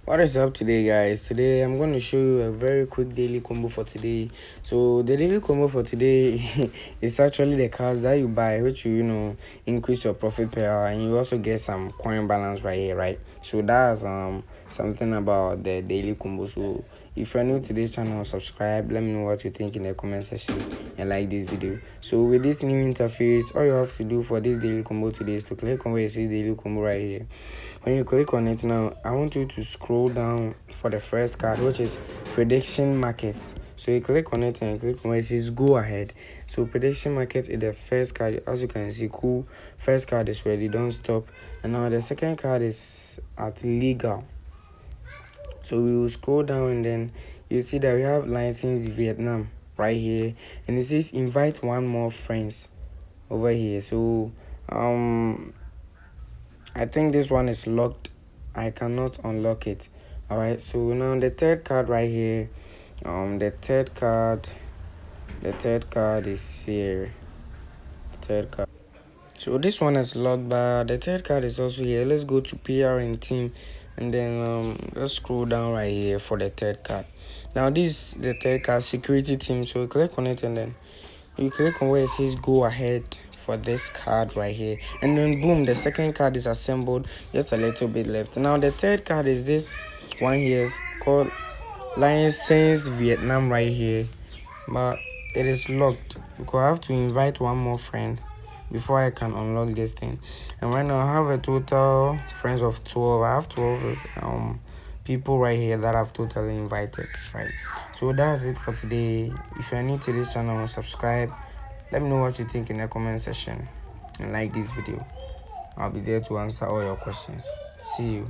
What is up today, guys? Today I'm going to show you a very quick daily combo for today. So the daily combo for today is actually the cards that you buy, which you increase your profit per hour, and you also get some coin balance right here, right? So that's something about the daily combo. So if you're new to this channel, subscribe. Let me know what you think in the comment section and like this video. So with this new interface, all you have to do for this daily combo today is to click on where it says daily combo right here. When you click on it now, I want you to scroll down for the first card, which is prediction market. So you click on it and click on where it says go ahead. So prediction market is the first card. As you can see, cool. First card is ready, don't stop. And now the second card is at legal. So we will scroll down and then you see that we have license Vietnam right here, and it says invite one more friends over here. So I think this one is locked. I cannot unlock it. All right, so now the third card right here, the third card is here. Third card. So this one is locked, but the third card is also here. Let's go to PR and team, and then let's scroll down right here for the third card. Now this is the third card, security team. So you click on it and then you click on where it says go ahead for this card right here, and then boom, the second card is assembled, just a little bit left. Now the third card is this one here, is called license Vietnam right here, but it is locked because I have to invite one more friend before I can unlock this thing. And right now I have a total friends of 12. I have 12 people right here that I've totally invited, right? So that's it for today. If you're new to this channel, subscribe. Let me know what you think in the comment section and like this video. I'll be there to answer all your questions. See you.